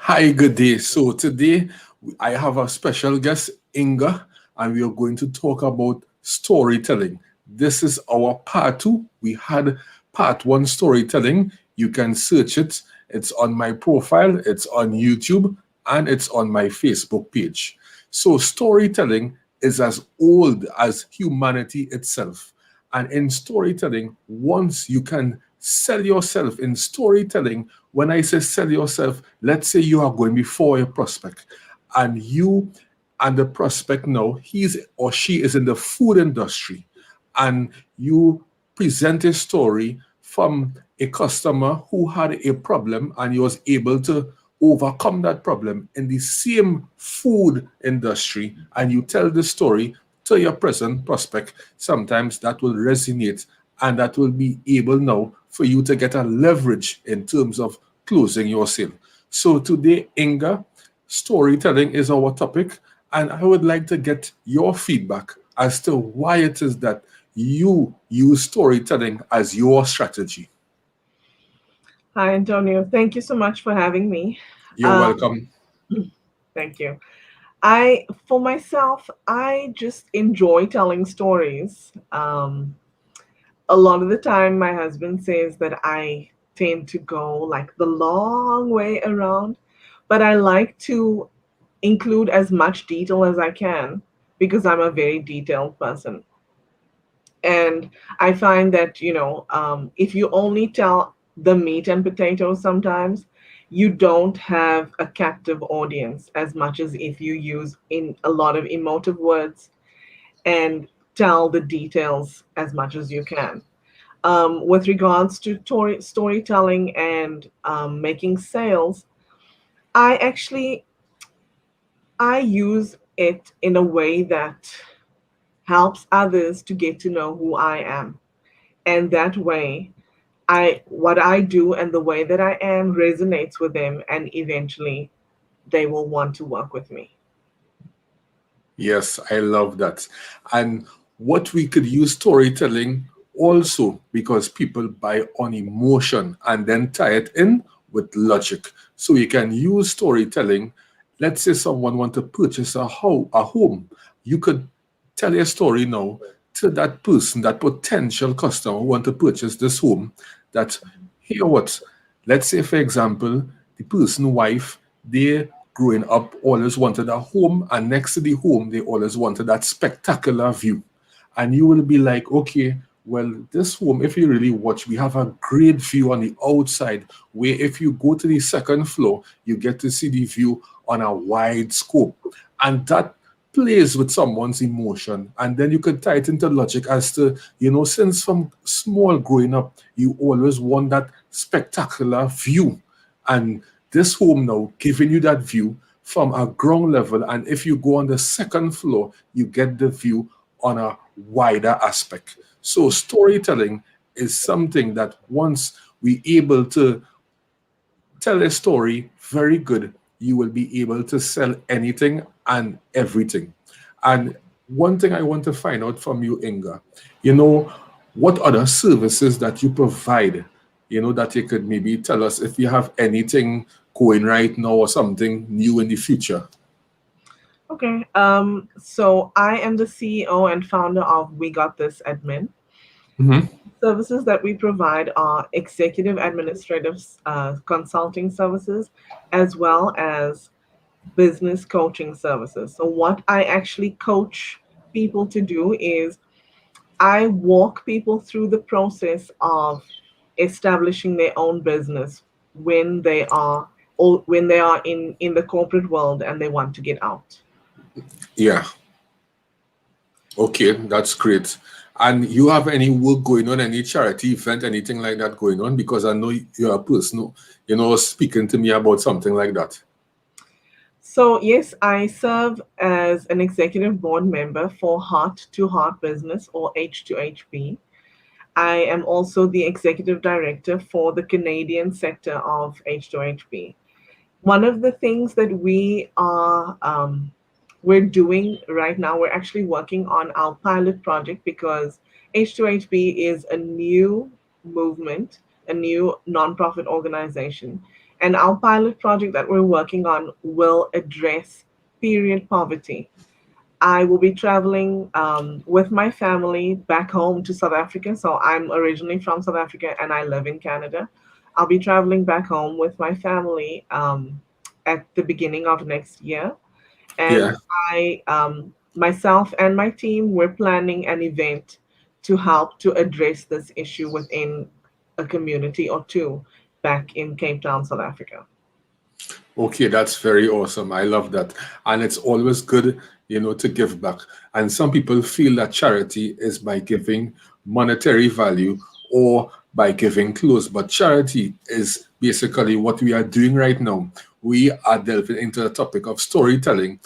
Hi, good day. So today I have a special guest, Inga, and we are going to talk about storytelling. This is our part two. We had part one storytelling. You can search it. It's on my profile, it's on YouTube, and it's on my Facebook page. So storytelling is as old as humanity itself. And in storytelling, once you can sell yourself in storytelling, when I say sell yourself, let's say you are going before a prospect and you and the prospect know he's or she is in the food industry and you present a story from a customer who had a problem and he was able to overcome that problem in the same food industry and you tell the story to your present prospect, sometimes that will resonate and that will be able now for you to get a leverage in terms of closing your sale. So today, Inga, storytelling is our topic, and I would like to get your feedback as to why it is that you use storytelling as your strategy. Hi, Antonio. Thank you so much for having me. You're Um, welcome. Thank you. For myself, I just enjoy telling stories. A lot of the time, my husband says that I tend to go like the long way around, but I like to include as much detail as I can because I'm a very detailed person. And I find that, if you only tell the meat and potatoes sometimes, you don't have a captive audience as much as if you use in a lot of emotive words and tell the details as much as you can. With regards to storytelling and making sales, I actually I use it in a way that helps others to get to know who I am, and that way I what I do and the way that I am resonates with them, and eventually they will want to work with me. Yes, I love that. And what we could use storytelling also because people buy on emotion and then tie it in with logic. So you can use storytelling. Let's say someone want to purchase a home. You could tell a story now to that person, that potential customer who want to purchase this home, that here what, let's say for example, the person wife, they growing up always wanted a home, and next to the home they always wanted that spectacular view. And you will be like, okay, well, this home, if you really watch, we have a great view on the outside, where if you go to the second floor, you get to see the view on a wide scope. And that plays with someone's emotion. And then you could tie it into logic as to, since from small growing up, you always want that spectacular view. And this home now giving you that view from a ground level. And if you go on the second floor, you get the view on a wider aspect. So storytelling is something that once we able to tell a story very good, you will be able to sell anything and everything. And one thing I want to find out from you, Inga, what other services that you provide, that you could maybe tell us if you have anything going right now or something new in the future. Okay. So I am the CEO and founder of We Got This Admin. Hmm. Services that we provide are executive administrative consulting services as well as business coaching services. So, what I actually coach people to do is I walk people through the process of establishing their own business when they are or when they are in the corporate world and they want to get out. Yeah. Okay, that's great. And you have any work going on, any charity event, anything like that going on? Because I know you're a person who, speaking to me about something like that. So, yes, I serve as an executive board member for Heart to Heart Business or H2HB. I am also the executive director for the Canadian sector of H2HB. One of the things that we're doing right now, we're actually working on our pilot project because H2HB is a new movement, a new nonprofit organization, And our pilot project that we're working on will address period poverty. I will be traveling with my family back home to South Africa. So I'm originally from South Africa and I live in Canada. I'll be traveling back home with my family at the beginning of next year. And Yeah. myself and my team, we're planning an event to help to address this issue within a community or two back in Cape Town, South Africa. Okay, that's very awesome. I love that. And it's always good, to give back. And some people feel that charity is by giving monetary value or by giving clothes. But charity is basically what we are doing right now. We are delving into the topic of storytelling,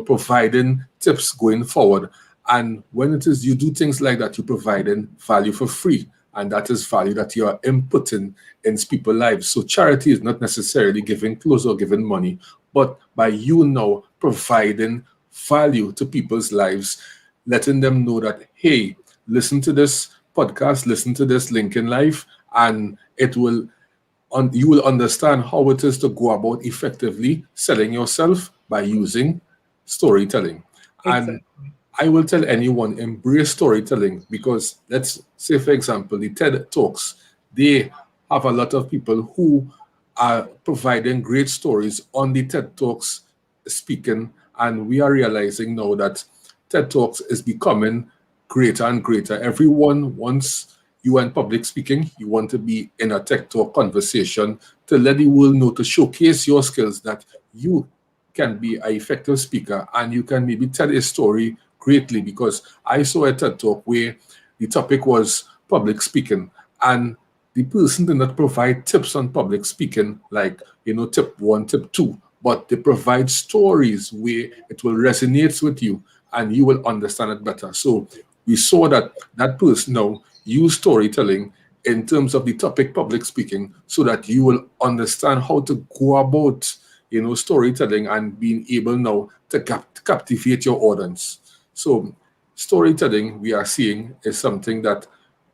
providing tips going forward. And when it is you do things like that, you're providing value for free. And that is value that you are inputting in people's lives. So charity is not necessarily giving clothes or giving money, but by you now providing value to people's lives, letting them know that, hey, listen to this podcast, listen to this link in life, and you will understand how it is to go about effectively selling yourself by using storytelling. And Exactly. I will tell anyone embrace storytelling because let's say, for example, the TED Talks, they have a lot of people who are providing great stories on the TED Talks speaking. And we are realizing now that TED Talks is becoming greater and greater. Everyone wants you in public speaking, you want to be in a TED Talk conversation to let the world know, to showcase your skills that you can be an effective speaker and you can maybe tell a story greatly. Because I saw a TED talk where the topic was public speaking, and the person did not provide tips on public speaking, like, tip one, tip two, but they provide stories where it will resonate with you and you will understand it better. So we saw that that person now use storytelling in terms of the topic public speaking so that you will understand how to go about storytelling and being able now to captivate your audience. So storytelling we are seeing is something that,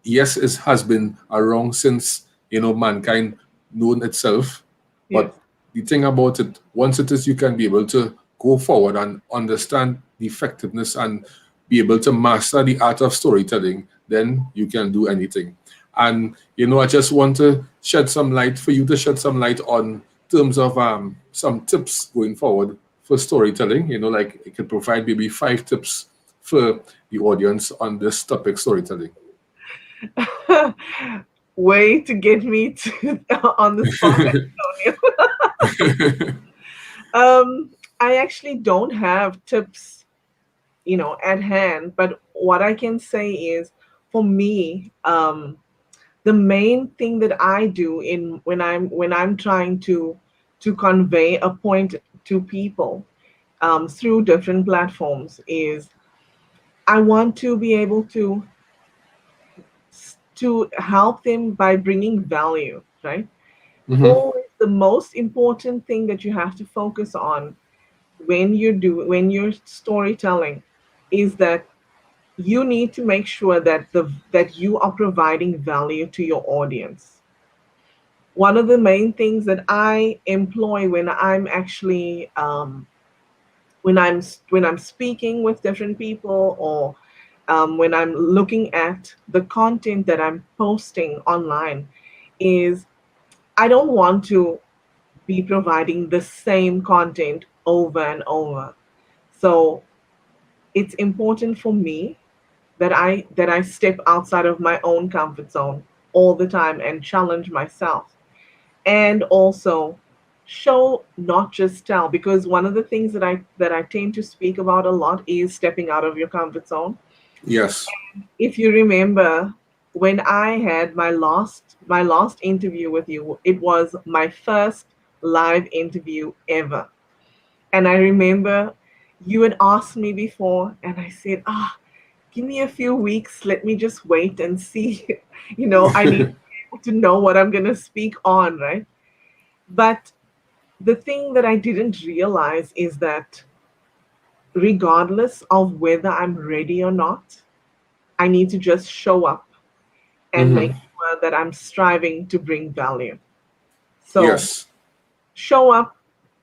yes, it has been around since mankind known itself. Yes. But the thing about it, once it is, you can be able to go forward and understand the effectiveness and be able to master the art of storytelling, then you can do anything. And I just want to shed some light for you to shed some light on terms of some tips going forward for storytelling. Like it could provide maybe 5 tips for the audience on this topic, storytelling. Way to get me to on the spot, Antonio. I actually don't have tips, at hand, but what I can say is, for me, the main thing that I do in when I'm trying to convey a point to people through different platforms is I want to be able to help them by bringing value, right? Hmm. Always the most important thing that you have to focus on when you're storytelling is that you need to make sure that you are providing value to your audience. One of the main things that I employ when I'm actually when I'm speaking with different people, or when I'm looking at the content that I'm posting online, is I don't want to be providing the same content over and over. So it's important for me that I step outside of my own comfort zone all the time and challenge myself, and also show, not just tell, because one of the things that I tend to speak about a lot is stepping out of your comfort zone. Yes. If you remember, when I had my last interview with you, it was my first live interview ever. And I remember you had asked me before, and I said, give me a few weeks, let me just wait and see. I need to know what I'm going to speak on, right? But the thing that I didn't realize is that regardless of whether I'm ready or not, I need to just show up and make Hmm. sure that I'm striving to bring value. So Yes. Show up,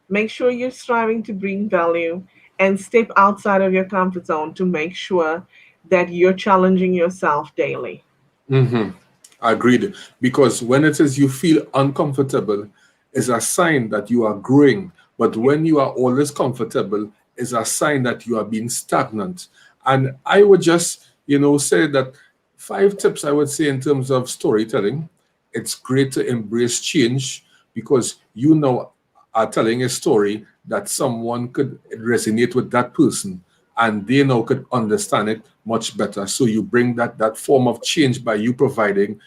make sure you're striving to bring value, and step outside of your comfort zone to make sure that you're challenging yourself daily. Mm-hmm. Agreed. Because when it says you feel uncomfortable, is a sign that you are growing. But when you are always comfortable, is a sign that you are being stagnant. And I would just, say that 5 tips I would say in terms of storytelling. It's great to embrace change because you know are telling a story that someone could resonate with that person and they now could understand it much better. So you bring that form of change by you providing,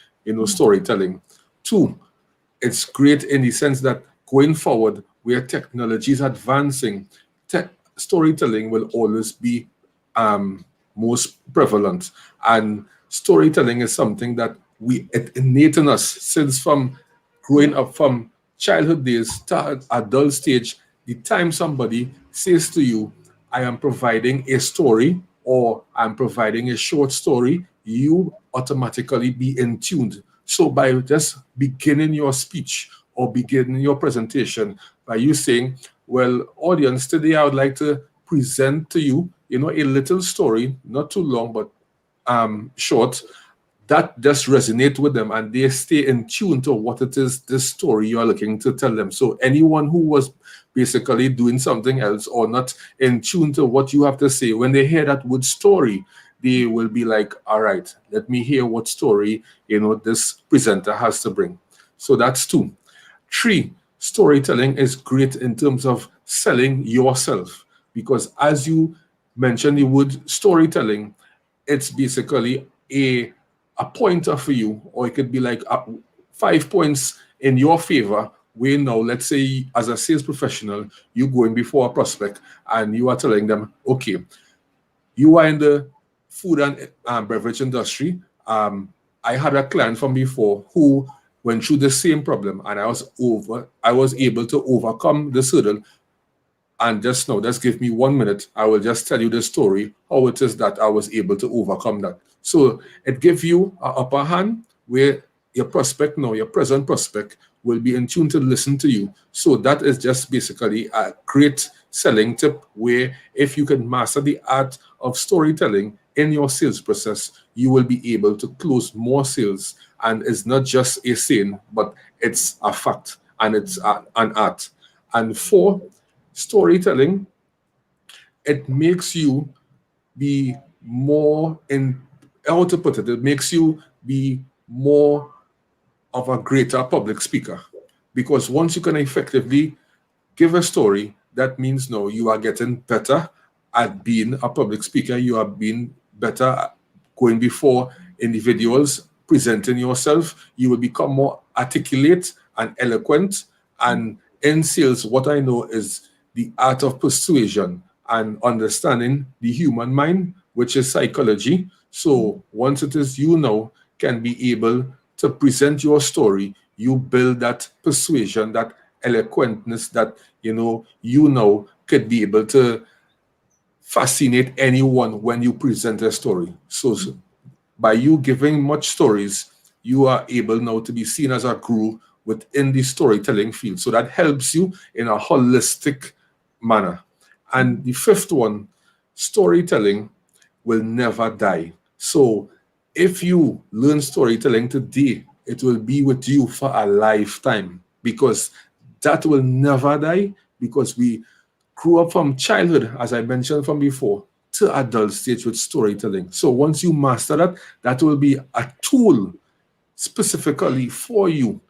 storytelling. Two, it's great in the sense that going forward, where technology is advancing, te- storytelling will always be most prevalent. And storytelling is something that it innate in us since from growing up from childhood days to adult stage. The time somebody says to you, I am providing a story or I'm providing a short story, you automatically be in tuned. So by just beginning your speech or beginning your presentation by you saying, well, audience, today I would like to present to you, a little story, not too long, but short, that just resonate with them and they stay in tune to what it is this story you are looking to tell them. So anyone who was basically doing something else or not in tune to what you have to say, when they hear that word story, they will be like, all right, let me hear what story this presenter has to bring. So that's two. Three, storytelling is great in terms of selling yourself because as you mentioned the word storytelling, it's basically a pointer for you, or it could be like 5 points in your favor. Where now, let's say, as a sales professional, you going before a prospect and you are telling them, okay, you are in the food and beverage industry. I had a client from before who went through the same problem, and I was able to overcome this hurdle and just now, just give me 1 minute. I will just tell you the story, how it is that I was able to overcome that. So it gives you an upper hand where your prospect now, your present prospect, will be in tune to listen to you. So that is just basically a great selling tip where if you can master the art of storytelling in your sales process, you will be able to close more sales. And it's not just a saying, but it's a fact and it's an art. And four, storytelling, it makes you be more in how to put it, it makes you be more of a greater public speaker. Because once you can effectively give a story, that means no, you are getting better at being a public speaker. You are being better at going before individuals, presenting yourself. You will become more articulate and eloquent. And in sales, what I know is the art of persuasion and understanding the human mind, which is psychology. So once it is you know, can be able to present your story, you build that persuasion, that eloquentness that could be able to fascinate anyone when you present a story. So by you giving much stories, you are able now to be seen as a guru within the storytelling field. So that helps you in a holistic manner. And the fifth one, storytelling will never die. So if you learn storytelling today, it will be with you for a lifetime because that will never die because we grew up from childhood, as I mentioned from before, to adult stage with storytelling. So once you master that, that will be a tool specifically for you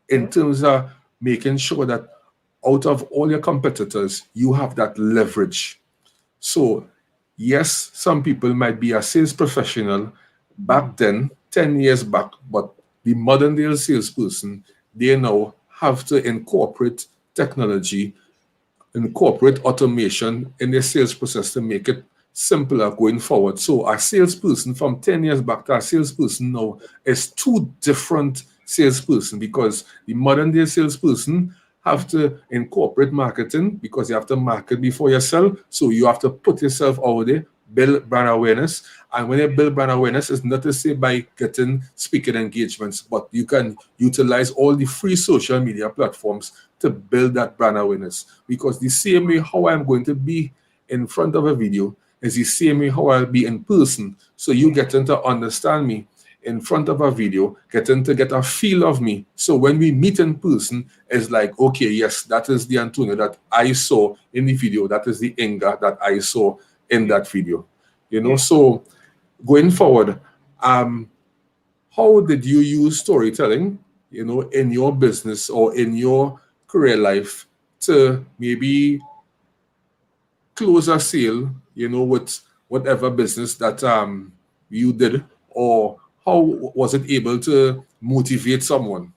in terms of making sure that out of all your competitors, you have that leverage. So, yes, some people might be a sales professional back then, 10 years back, but the modern day salesperson, they now have to incorporate technology, incorporate automation in their sales process to make it simpler going forward. So a salesperson from 10 years back to a salesperson now is two different salesperson because the modern day salesperson have to incorporate marketing because you have to market before you sell. So you have to put yourself out there, build brand awareness. And when you build brand awareness, it's not to say by getting speaking engagements, but you can utilize all the free social media platforms to build that brand awareness. Because the same way how I'm going to be in front of a video is the same way how I'll be in person. So you getting to understand me in front of a video, getting to get a feel of me. So when we meet in person, it's like, okay, yes, that is the Antonio that I saw in the video. That is the Inga that I saw in Yeah. that video. Yeah. So going forward, um, how did you use storytelling, in your business or in your career life to maybe close a sale, with whatever business that you did, or how was it able to motivate someone?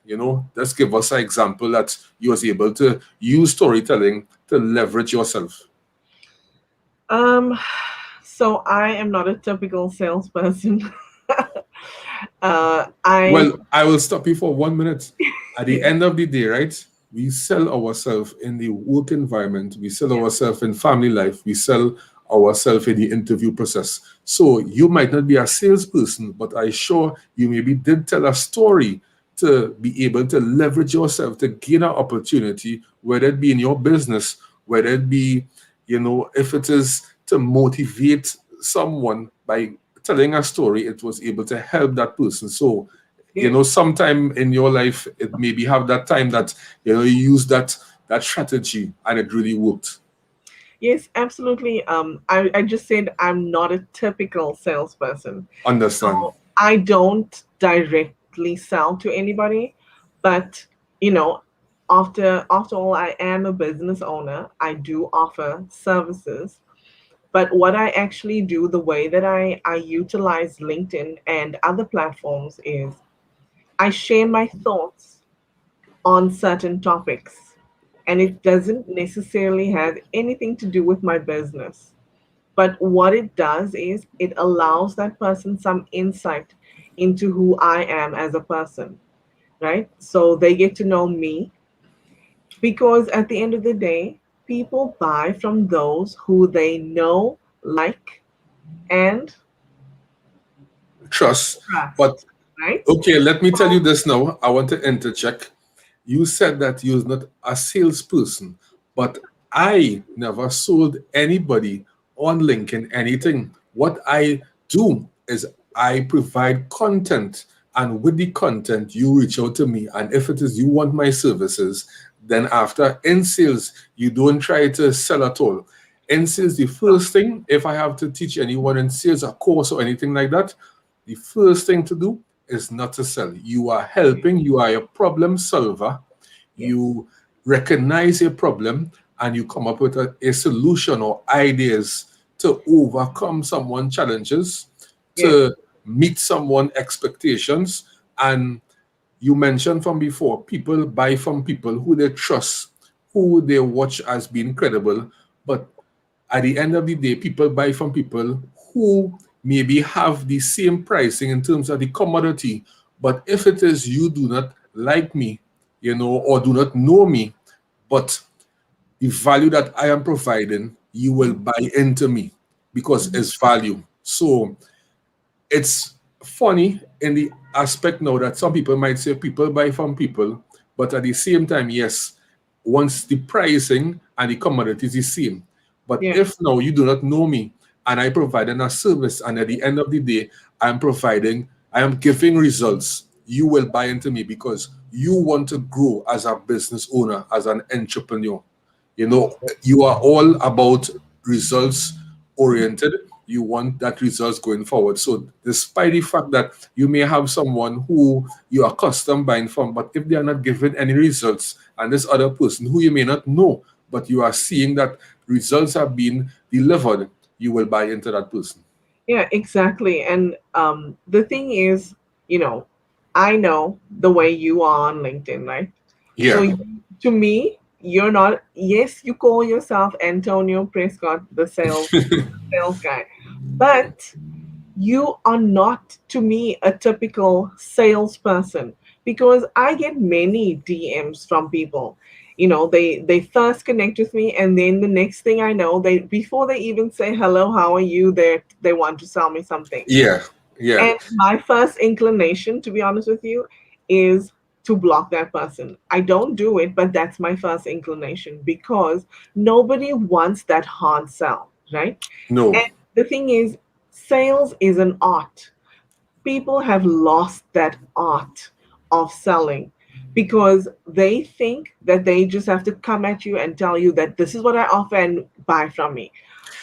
Let's give us an example that you was able to use storytelling to leverage yourself. Um, so I am not a typical salesperson. I Well, I will stop you for 1 minute. At the yeah, end of the day, right? We sell ourselves in the work environment, we sell yeah, ourselves in family life, we sell ourselves in the interview process. So you might not be a salesperson, but I sure you maybe did tell a story to be able to leverage yourself to gain an opportunity, whether it be in your business, whether it be, if it is to motivate someone by telling a story, it was able to help that person. So, yeah. sometime in your life, it maybe have that time that, you use that strategy and it really worked. Yes, absolutely. I just said I'm not a typical salesperson. Understand. So I don't directly sell to anybody, but you know, after all, I am a business owner. I do offer services. But what I actually do, the way that I utilize LinkedIn and other platforms is I share my thoughts on certain topics. And it doesn't necessarily have anything to do with my business. But what it does is it allows that person some insight into who I am as a person, right? So they get to know me because at the end of the day, people buy from those who they know, like, and Trust. But trust, right? okay, let me tell you So, this now. I want to interject. You said that you're not a salesperson, but I never sold anybody on LinkedIn anything. What I do is I provide content, and with the content, you reach out to me. And if it is you want my services, then after in sales, you don't try to sell at all. In sales, the first thing, if I have to teach anyone in sales a course or anything like that, the first thing to do is not to sell. You are helping, you are a problem solver, yes, you recognize a problem, and you come up with a solution or ideas to overcome someone's challenges, yes, to meet someone's expectations. And you mentioned from before, people buy from people who they trust, who they watch as being credible. But at the end of the day, people buy from people who maybe have the same pricing in terms of the commodity. But if it is you do not like me, or do not know me, but the value that I am providing, you will mhm, buy into me because mhm, it's value. So it's funny in the aspect now that some people might say people buy from people, but at the same time, yes, once the pricing and the commodity is the same. But yeah, if now you do not know me and I provide a service, and at the end of the day, I am giving results, you will buy into me because you want to grow as a business owner, as an entrepreneur. You are all about results oriented. You want that results going forward. So despite the fact that you may have someone who you are accustomed buying from, but if they are not giving any results, and this other person who you may not know, but you are seeing that results are being delivered, you will buy into that person. yeah, exactly. And the thing is, you know, I know the way you are on LinkedIn, right? So Yeah. to me, you're not. Yes, you call yourself Antonio Prescott, the sales guy, but you are not to me a typical salesperson because I get many DMs from people. They first connect with me and then the next thing I know, they before they even say hello, how are you, they want to sell me something. Yeah. Yeah. And my first inclination, to be honest with you, is to block that person. I don't do it, but that's my first inclination because nobody wants that hard sell, right? No. And the thing is, sales is an art. People have lost that art of selling because they think that they just have to come at you and tell you that this is what I offer and buy from me.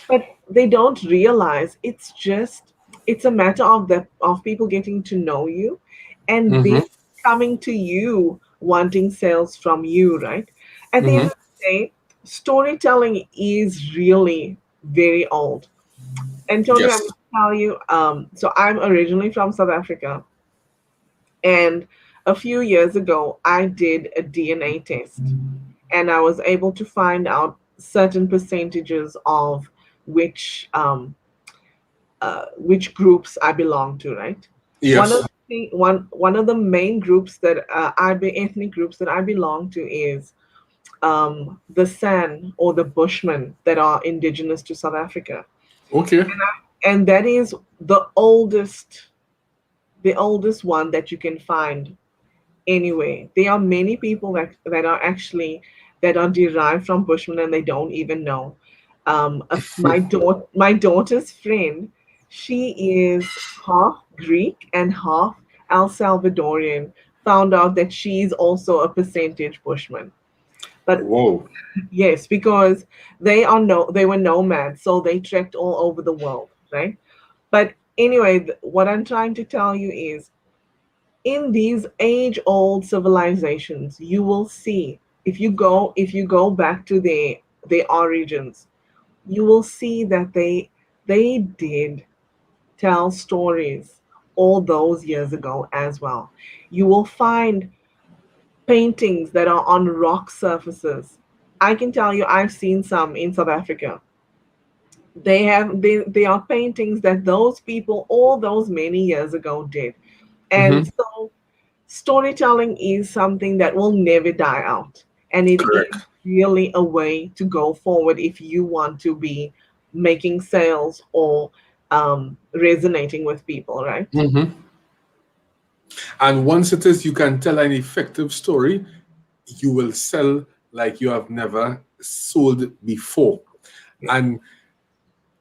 But they don't realize it's a matter of people getting to know you and they Mm-hmm. coming to you wanting sales from you, right? At the end Mm-hmm. of the day, storytelling is really very old. Antonio, I'm Yes. going to tell you, so I'm originally from South Africa, and a few years ago, I did a DNA test, and I was able to find out certain percentages of which which groups I belong to, right? One of Yes. one of the main groups that ethnic groups that I belong to is the San or the Bushmen that are indigenous to South Africa, Okay. and that is the oldest one that you can find anyway. There are many people that are actually that are derived from Bushmen and they don't even know. My daughter's friend, she is half Greek and half El Salvadorian. Found out that she's also a percentage Bushman. But Whoa. yes, because they were nomads, so they trekked all over the world, right? But anyway, what I'm trying to tell you is in these age old civilizations you will see if you go back to their origins, you will see that they did tell stories all those years ago as well. You will find paintings that are on rock surfaces. I can tell you I've seen some in South Africa. They are paintings that those people all those many years ago did. And Mm-hmm. so storytelling is something that will never die out. And it is Correct. really a way to go forward if you want to be making sales or resonating with people, right? Mm-hmm. And once it is, you can tell an effective story, you will sell like you have never sold before. Yeah. And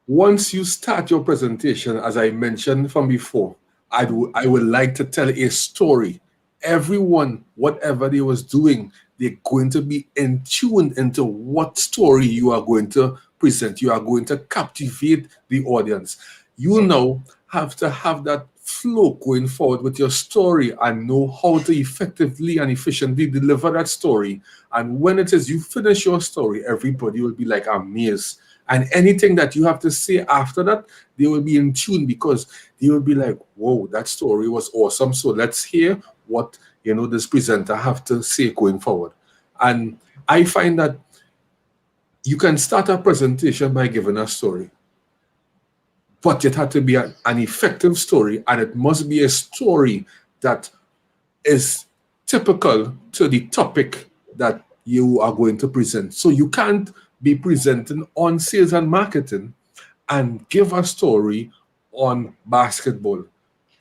once you start your presentation, as I mentioned from before, I would like to tell a story. Everyone, whatever they was doing, they're going to be in tune into what story you are going to present. You are going to captivate the audience. You Yeah. now have to have that flow going forward with your story and know how to effectively and efficiently deliver that story. And when it is you finish your story, everybody will be like amazed, and anything that you have to say after that, they will be in tune because they will be like, whoa, that story was awesome. So let's hear what this presenter have to say going forward. And I find that you can start a presentation by giving a story, but it had to be an effective story, and it must be a story that is typical to the topic that you are going to present. So you can't be presenting on sales and marketing and give a story on basketball.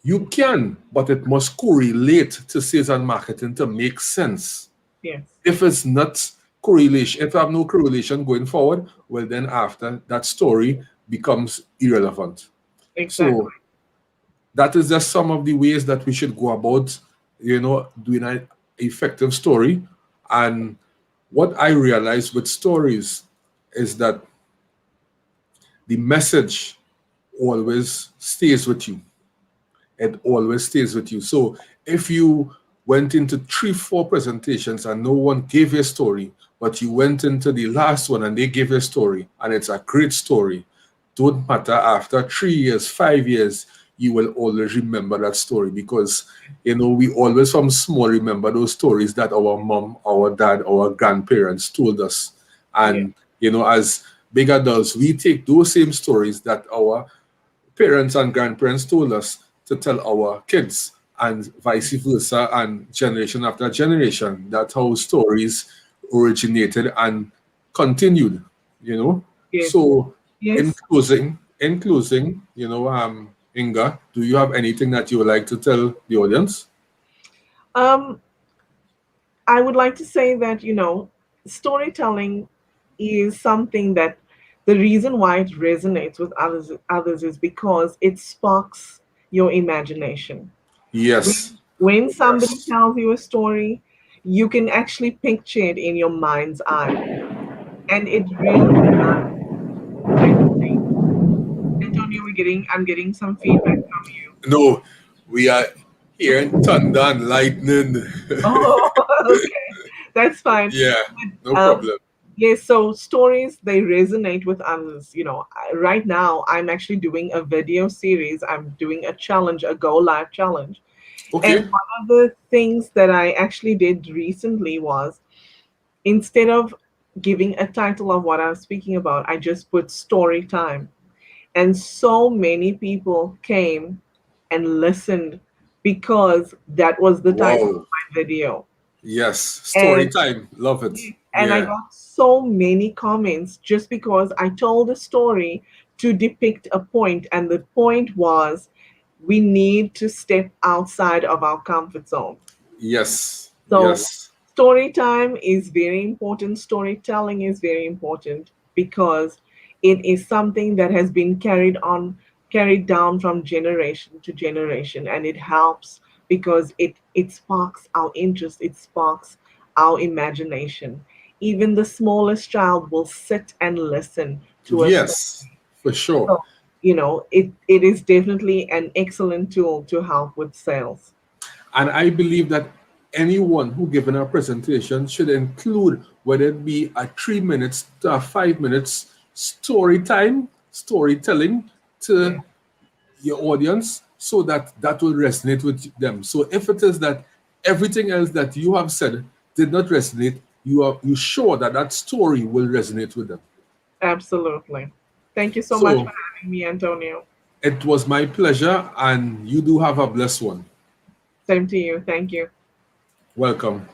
You can, but it must correlate to sales and marketing to make sense. Yes. If it's not correlation, if I have no correlation going forward, well, then after that story becomes irrelevant. Exactly. So that is just some of the ways that we should go about, doing an effective story. And what I realize with stories is that the message always stays with you. It always stays with you. So if you went into 3, 4 presentations and no one gave you a story, but you went into the last one and they gave you a story, and it's a great story, don't matter after 3 years, 5 years, you will always remember that story because we always from small remember those stories that our mom, our dad, our grandparents told us. Yeah. And as big adults, we take those same stories that our parents and grandparents told us to tell our kids, and vice versa, and generation after generation. That's how stories originated and continued. Yes. So, Yes. in closing, Inga, do you have anything that you would like to tell the audience? Um, I would like to say that, storytelling is something that the reason why it resonates with others is because it sparks your imagination. Yes. When somebody Yes. tells you a story, you can actually picture it in your mind's eye. And it really does. I think, Antonio, I'm getting some feedback from you. No, we are hearing thunder and lightning. Oh, okay. That's fine. Yeah, no Um, problem. yes, so stories, they resonate with others. Right now, I'm actually doing a video series. I'm doing a challenge, a Go Live challenge. And Okay. one of the things that I actually did recently was, instead of giving a title of what I was speaking about, I just put story time. And so many people came and listened because that was the title of Wow. my video. Yes. Story And time. Love it. I Yeah. got so many comments just because I told a story to depict a point, and the point was we need to step outside of our comfort zone. Yes. So, Yes. story time is very important. Storytelling is very important because it is something that has been carried down from generation to generation, and it helps because it sparks our interest, it sparks our imagination. Even the smallest child will sit and listen to a story. Yes. For sure. So, it is definitely an excellent tool to help with sales. And I believe that anyone who given a presentation should include whether it be a 3 minutes to a 5 minutes story time, storytelling Yeah, to your audience so that that will resonate with them. So if it is that everything else that you have said did not resonate, you sure that that story will resonate with them. absolutely. Thank you so much for So having me, Antonio. it was my pleasure, and you do have a blessed one. Same to you. Thank you. Welcome.